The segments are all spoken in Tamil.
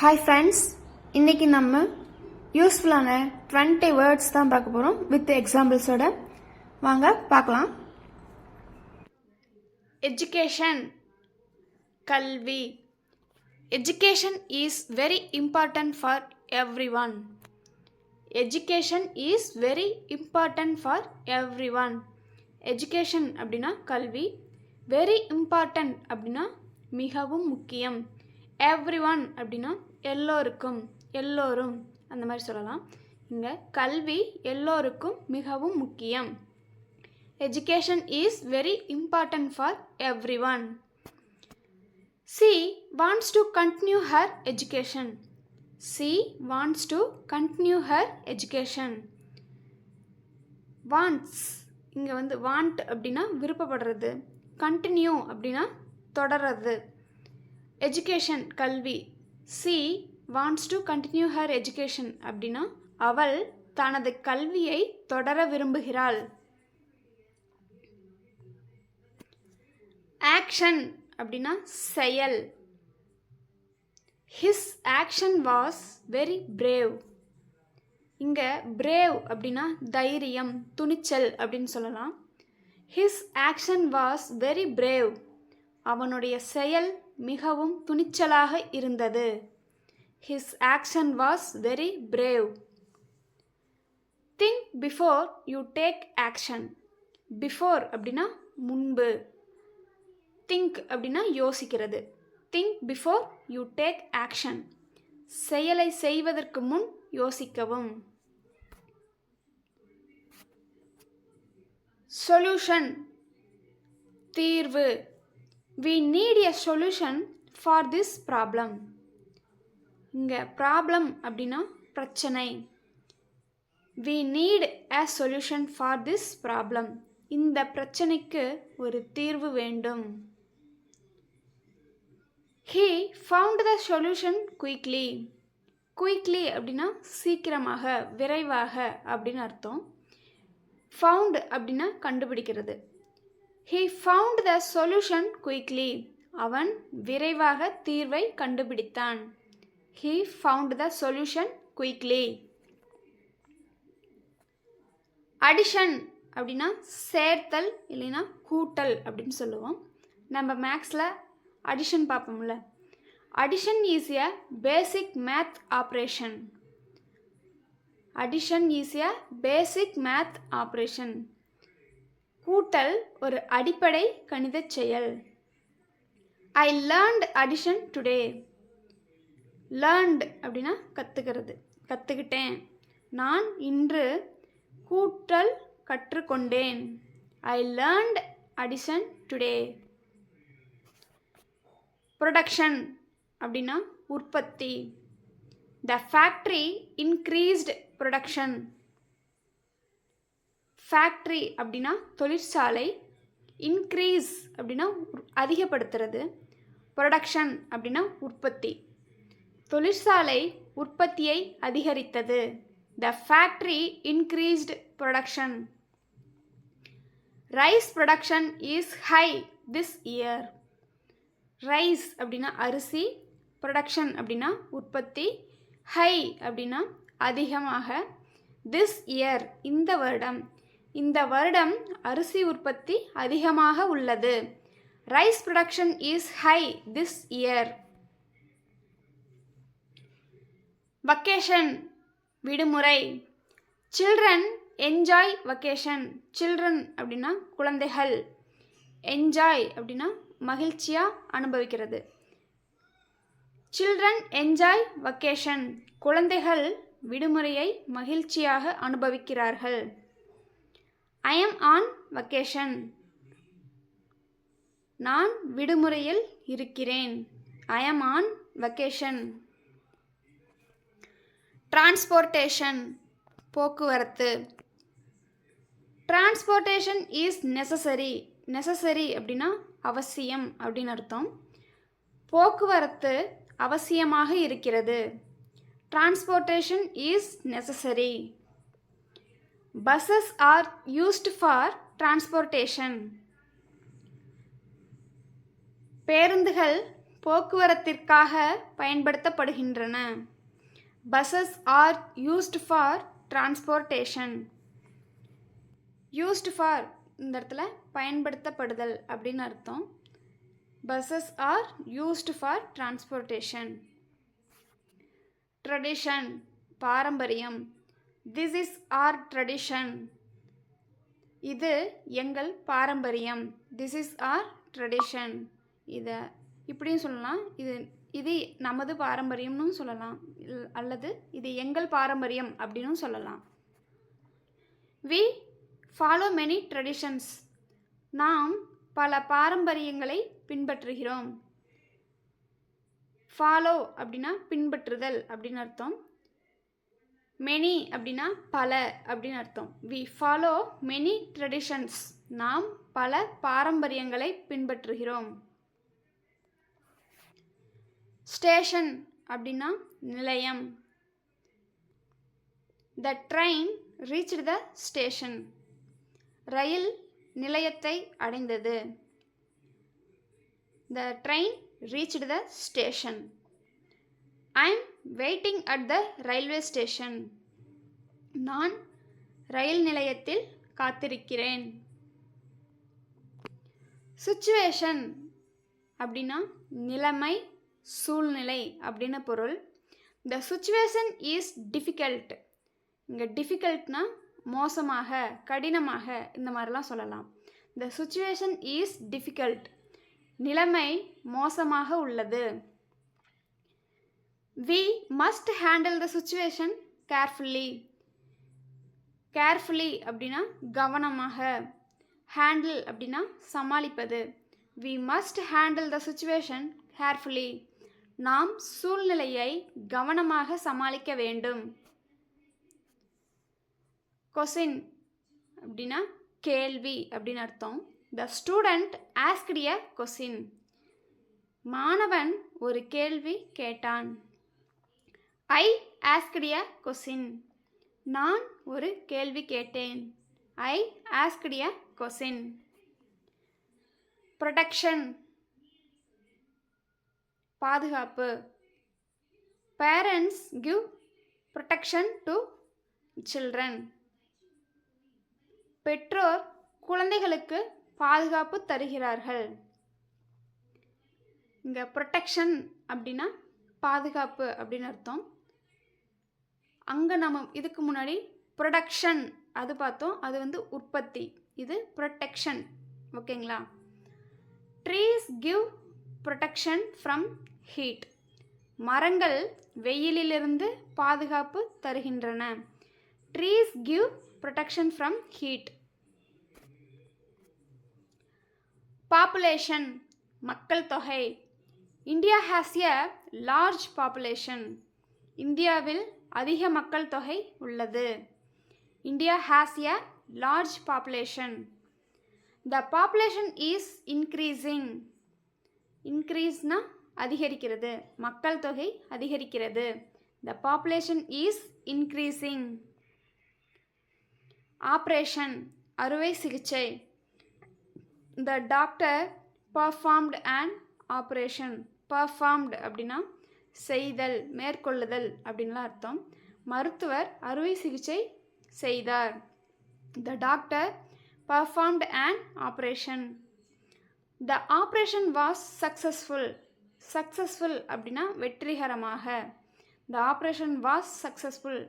ஹாய் ஃப்ரெண்ட்ஸ், இன்றைக்கி நம்ம யூஸ்ஃபுல்லான 20 வேர்ட்ஸ் தான் பார்க்க போகிறோம் வித் எக்ஸாம்பிள்ஸோட. வாங்க பார்க்கலாம். எஜுகேஷன், கல்வி. Education is very important for every one. Education is very important for every one. Education அப்படின்னா கல்வி, வெரி இம்பார்ட்டன்ட் அப்படின்னா மிகவும் முக்கியம், எவ்ரி ஒன் அப்படின்னா எல்லோருக்கும், எல்லோரும் அந்த மாதிரி சொல்லலாம். இங்கே கல்வி எல்லோருக்கும் மிகவும் முக்கியம். Education is very important for every one. She wants to continue her education. She wants to continue her education. Wants இங்கே want அப்படின்னா விருப்பப்படுறது, continue அப்படின்னா தொடர்றது. எஜுகேஷன் கல்வி. She wants to continue her education அப்படின்னா அவள் தனது கல்வியை தொடர விரும்புகிறாள். ஆக்ஷன் அப்படின்னா செயல். His action was very brave. இங்கே brave அப்படின்னா தைரியம், துணிச்சல் அப்படின்னு சொல்லலாம். His action was very brave. அவனுடைய செயல் மிகவும் துணிச்சலாக இருந்தது. His action was very brave. Think before you take action. Before அப்படின்னா முன்பு, think அப்படின்னா யோசிக்கிறது. Think before you take action. செயலை செய்வதற்கு முன் யோசிக்கவும். Solution, தீர்வு. We need a solution for this problem. இங்கே problem அப்படின்னா பிரச்சனை. We need a solution for this problem. இந்த பிரச்சனைக்கு ஒரு தீர்வு வேண்டும். He found the solution quickly. Quickly அப்படின்னா சீக்கிரமாக, விரைவாக அப்படின்னு அர்த்தம். Found அப்படின்னா கண்டுபிடிக்கிறது. He found the solution quickly. அவன் விரைவாக தீர்வை கண்டுபிடித்தான். He found the solution quickly. Addition அப்படின்னா சேர்த்தல் இல்லைன்னா கூட்டல் அப்படின்னு சொல்லுவோம். நம்ம மேக்ஸில் அடிஷன் பார்ப்போம்ல. Addition is a basic math operation. Addition is a basic math operation. கூட்டல் ஒரு அடிப்படை கணித செயல். I learned addition today. Learned அப்படின்னா கற்றுக்கிறது, கற்றுக்கிட்டேன். நான் இன்று கூட்டல் கற்றுக்கொண்டேன். I learned addition today. Production அப்படின்னா உற்பத்தி. The factory increased production. Factory அப்படின்னா தொழிற்சாலை, இன்க்ரீஸ் அப்படின்னா அதிகப்படுத்துறது, ப்ரொடக்ஷன் அப்படின்னா உற்பத்தி. தொழிற்சாலை உற்பத்தியை அதிகரித்தது. த factory increased production. Rice production is high this year. Rice அப்படின்னா அரிசி, ப்ரொடக்ஷன் அப்படின்னா உற்பத்தி, ஹை அப்படின்னா அதிகமாக, திஸ் இயர் இந்த வருடம், இந்த வருடம் அரிசி உற்பத்தி அதிகமாக உள்ளது. Rice production is high this year. Vacation விடுமுறை. Children enjoy vacation. சில்ட்ரன் அப்படின்னா குழந்தைகள், என்ஜாய் அப்படின்னா மகிழ்ச்சியாக அனுபவிக்கிறது. Children enjoy vacation. குழந்தைகள் விடுமுறையை மகிழ்ச்சியாக அனுபவிக்கிறார்கள். I am on vacation. நான் விடுமுறையில் இருக்கிறேன். I am on vacation. Transportation, போக்குவரத்து. Transportation is necessary. Necessary அப்படின்னா அவசியம் அப்படின்னு அர்த்தம். போக்குவரத்து அவசியமாக இருக்கிறது. Transportation is necessary. Buses are used for transportation. பேருந்துகள் போக்குவரத்திற்காக பயன்படுத்தப்படுகின்றன. Buses are used for transportation. Used for இந்த இடத்துல பயன்படுத்தப்படுதல் அப்படின்னு அர்த்தம். Buses are used for transportation. Tradition பாரம்பரியம். This is our tradition. இது எங்கள் பாரம்பரியம். This is our tradition. இதை இப்படியும் சொல்லலாம். இது நமது பாரம்பரியம்னு சொல்லலாம், அல்லது இது எங்கள் பாரம்பரியம் அப்படின்னு சொல்லலாம். We follow many traditions. நாம் பல பாரம்பரியங்களை பின்பற்றுகிறோம். ஃபாலோ அப்படின்னா பின்பற்றுதல் அப்படின்னு அர்த்தம். மெனி அப்படின்னா பல அப்படின்னு அர்த்தம். We follow many traditions. நாம் பல பாரம்பரியங்களை பின்பற்றுகிறோம். ஸ்டேஷன் அப்படின்னா நிலையம். The train reached the station. ரயில் நிலையத்தை அடைந்தது. The train reached the station. I am waiting at the railway station. நான் ரயில் நிலையத்தில் காத்திருக்கிறேன். சிச்சுவேஷன் அப்படின்னா நிலைமை, சூழ்நிலை அப்படின்னு பொருள். The situation is difficult. இங்கே டிஃபிகல்ட்னா மோசமாக, கடினமாக, இந்த மாதிரிலாம் சொல்லலாம். The situation is difficult. நிலைமை மோசமாக உள்ளது. We must handle the situation carefully. Carefully அப்படின்னா கவனமாக. ஹேண்டில் அப்படின்னா சமாளிப்பது. We must handle the situation carefully. நாம் சூழ்நிலையை கவனமாக சமாளிக்க வேண்டும். கொஸ்டின் அப்படின்னா கேள்வி அப்படின்னு அர்த்தம். The student asked a question. மாணவன் ஒரு கேள்வி கேட்டான். I asked a question. நான் ஒரு கேள்வி கேட்டேன். I asked a question. Protection பாதுகாப்பு. Parents give protection to children. பெற்றோர் குழந்தைகளுக்கு பாதுகாப்பு தருகிறார்கள். இங்கே ப்ரொடெக்ஷன் அப்படின்னா பாதுகாப்பு அப்படின்னு அர்த்தம். அங்கே நம்ம இதுக்கு முன்னாடி ப்ரொடக்ஷன் அது பார்த்தோம், அது உற்பத்தி. இது ப்ரொடெக்ஷன். ஓகேங்களா? Trees give protection from heat. மரங்கள் வெயிலிலிருந்து பாதுகாப்பு தருகின்றன. ட்ரீஸ் கிவ் ப்ரொடெக்ஷன் ஃப்ரம் ஹீட். பாப்புலேஷன் மக்கள் தொகை. India has a large population. இந்தியாவில் அதிக மக்கள் தொகை உள்ளது. India has a large population. The population is increasing. இன்க்ரீஸ்னா அதிகரிக்கிறது, மக்கள் தொகை அதிகரிக்கிறது. The population is increasing. Operation அறுவை சிகிச்சை. The doctor performed and operation. Performed அப்படின்னா செய்தல், மேற்கொள்ளுதல் அப்படின்லாம் அர்த்தம். மருத்துவர் அறுவை சிகிச்சை செய்தார். The doctor performed and operation. The operation was successful. Successful அப்படின்னா வெற்றிகரமாக. The operation was successful.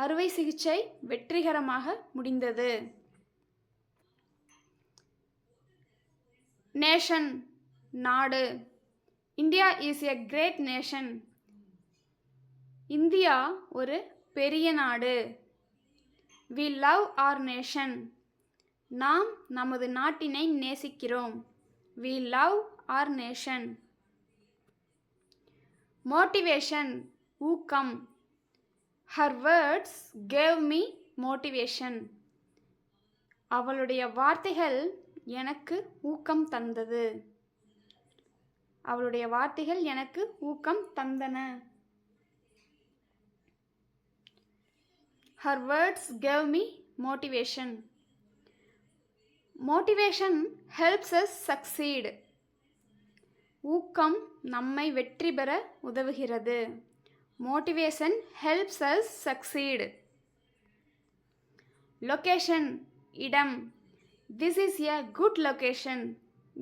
அறுவை சிகிச்சை வெற்றிகரமாக முடிந்தது. நேஷன் நாடு. India is a great nation. இந்தியா ஒரு பெரிய நாடு. We love our nation. நாம் நமது நாட்டினை நேசிக்கிறோம். We love our nation. Motivation ஊக்கம். Her words gave me motivation. அவளுடைய வார்த்தைகள் எனக்கு ஊக்கம் தந்தது. அவளுடைய வார்த்தைகள் எனக்கு ஊக்கம் தந்தன. Her words gave me motivation. Motivation helps us succeed. ஊக்கம் நம்மை வெற்றி பெற உதவுகிறது. Motivation helps us succeed. Location இடம். This is a good location.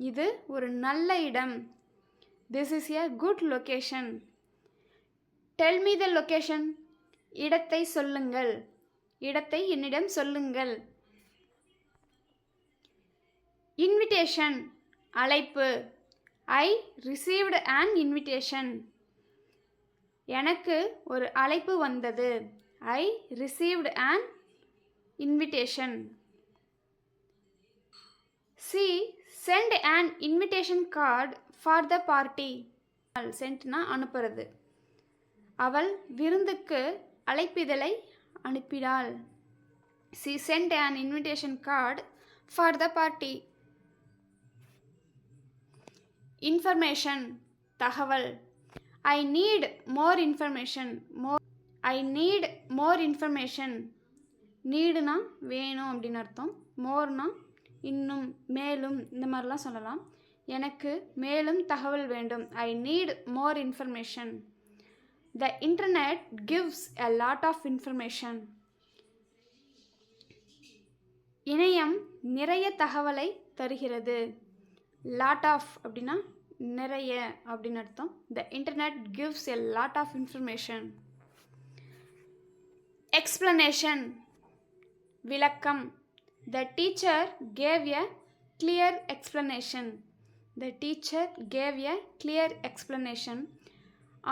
இது ஒரு நல்ல இடம். This is a good location. Tell me the location. இடத்தை சொல்லுங்கள். இடத்தை என்னிடம் சொல்லுங்கள். இன்விடேஷன் அழைப்பு. I received an invitation. எனக்கு ஒரு அழைப்பு வந்தது. I received an invitation. She sent an invitation card for the party. சென்ட்னா அனுப்புறது. அவள் விருந்துக்கு அழைப்பிதழை அனுப்பினாள். She sent an invitation card for the party. Information தகவல். I need more information. I need more information. நீடுனா வேணும் அப்படின்னு அர்த்தம். மோர்னா இன்னும், மேலும், இந்த மாதிரிலாம் சொல்லலாம். எனக்கு மேலும் தகவல் வேண்டும். I need more information. The internet gives a lot of information. இணையம் நிறைய தகவலை தருகிறது. lot of அப்படின்னா நிறைய அப்படின்னு அர்த்தம். The internet gives a lot of information. Explanation விளக்கம். The teacher gave a clear explanation. The teacher gave a clear explanation.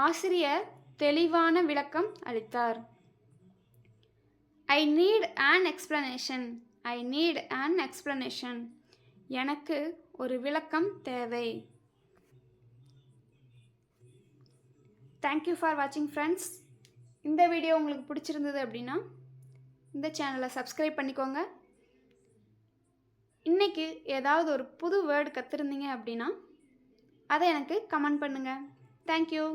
ஆசிரியர் தெளிவான விளக்கம் அளித்தார். I need an explanation. I need an explanation. எனக்கு ஒரு விளக்கம் தேவை. Thank you for watching friends. இந்த வீடியோ உங்களுக்கு பிடிச்சிருந்தது அப்படின்னா இந்த சேனலை சப்ஸ்கிரைப் பண்ணிக்கோங்க. இன்றைக்கி ஏதாவது ஒரு புது வேர்டு கற்றுருந்தீங்க அப்படின்னா அதை எனக்கு கமெண்ட் பண்ணுங்கள். தேங்க்யூ.